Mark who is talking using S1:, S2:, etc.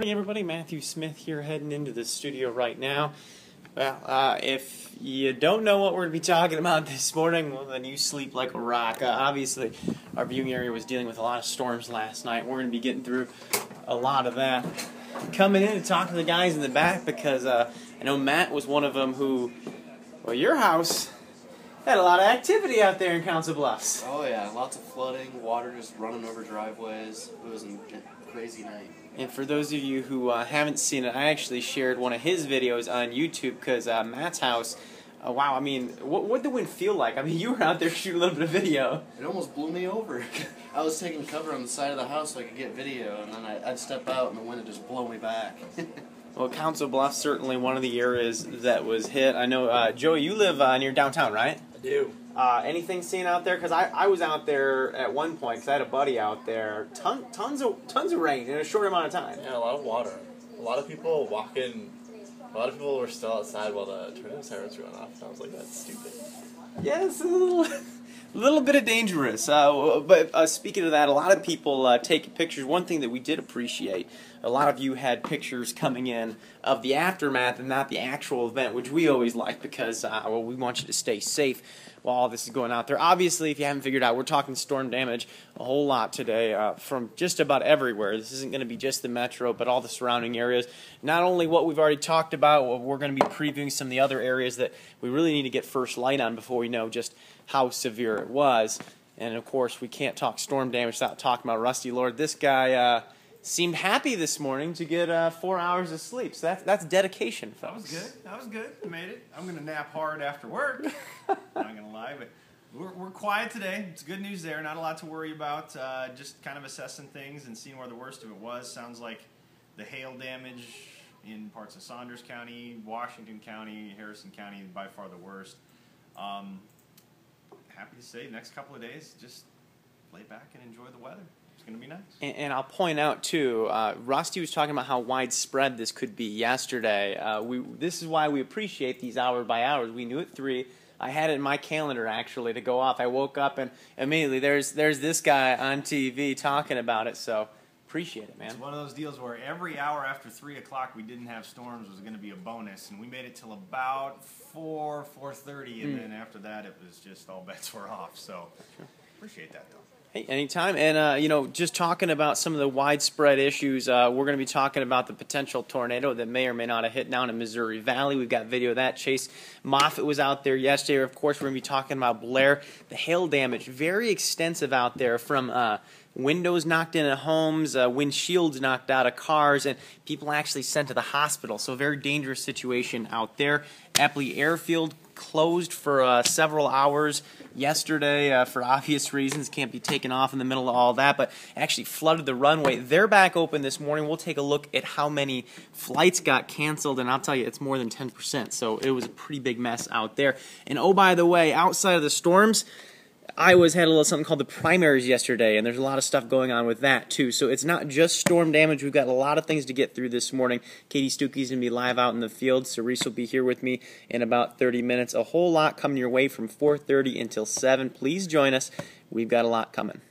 S1: Hey everybody, Matthew Smith here, heading into the studio right now. Well, if you don't know what we're going to be talking about this morning, well then you sleep like a rock. Obviously, our viewing area was dealing with a lot of storms last night. We're going to be getting through a lot of that. Coming in to talk to the guys in the back because I know Matt was one of them who, well, your house had a lot of activity out there in Council Bluffs.
S2: Oh yeah, lots of flooding, water just running over driveways. It was a crazy night.
S1: And for those of you who haven't seen it, I actually shared one of his videos on YouTube because Matt's house, wow, I mean, what did the wind feel like? I mean, you were out there shooting a little bit of video.
S2: It almost blew me over. I was taking cover on the side of the house so I could get video, and then I'd step out and the wind would just blow me back.
S1: Well, Council Bluffs certainly one of the areas that was hit. I know, Joey, you live near downtown, right?
S2: I do.
S1: Anything seen out there? Because I was out there at one point because I had a buddy out there. Tons of rain in a short amount of time.
S3: Yeah, a lot of water. A lot of people walking. A lot of people were still outside while the tornado sirens were going off. And I was like, that's stupid.
S1: Yeah, it's a little bit of dangerous. But speaking of that, a lot of people taking pictures. One thing that we did appreciate, a lot of you had pictures coming in of the aftermath and not the actual event, which we always like because well, we want you to stay safe while all this is going out there. Obviously, if you haven't figured out, we're talking storm damage a whole lot today from just about everywhere. This isn't going to be just the metro, but all the surrounding areas. Not only what we've already talked about, we're going to be previewing some of the other areas that we really need to get first light on before we know just how severe it was. And, of course, we can't talk storm damage without talking about Rusty Lord. This guy seemed happy this morning to get 4 hours of sleep. So that's dedication, folks.
S4: That was good. I made it. I'm going to nap hard after work. Not going to lie, but we're quiet today. It's good news there. Not a lot to worry about. Just kind of assessing things and seeing where the worst of it was. Sounds like the hail damage in parts of Saunders County, Washington County, Harrison County, by far the worst. Happy to say, next couple of days, just lay back and enjoy the weather. It's going to be nice.
S1: And I'll point out, too, Rusty was talking about how widespread this could be yesterday. This is why we appreciate these hour by hours. We knew at 3. I had it in my calendar, actually, to go off. I woke up, and immediately there's this guy on TV talking about it, so appreciate it, man.
S4: It's one of those deals where every hour after 3 o'clock we didn't have storms was going to be a bonus, and we made it till about 4:30, and then after that it was just all bets were off, so appreciate that, though.
S1: Hey, anytime. And, you know, just talking about some of the widespread issues, we're going to be talking about the potential tornado that may or may not have hit down in Missouri Valley. We've got video of that. Chase Moffitt was out there yesterday. Of course, we're going to be talking about Blair. The hail damage, very extensive out there from windows knocked into homes, windshields knocked out of cars, and people actually sent to the hospital. So a very dangerous situation out there. Epley Airfield closed for several hours yesterday for obvious reasons. Can't be taken off in the middle of all that, but actually flooded the runway. They're back open this morning. We'll take a look at how many flights got canceled, and I'll tell you, it's more than 10%, so it was a pretty big mess out there. And oh, by the way, outside of the storms, Iowa's had a little something called the primaries yesterday, and there's a lot of stuff going on with that, too. So it's not just storm damage. We've got a lot of things to get through this morning. Katie Stuckey's going to be live out in the field. Serese will be here with me in about 30 minutes. A whole lot coming your way from 4:30 until 7. Please join us. We've got a lot coming.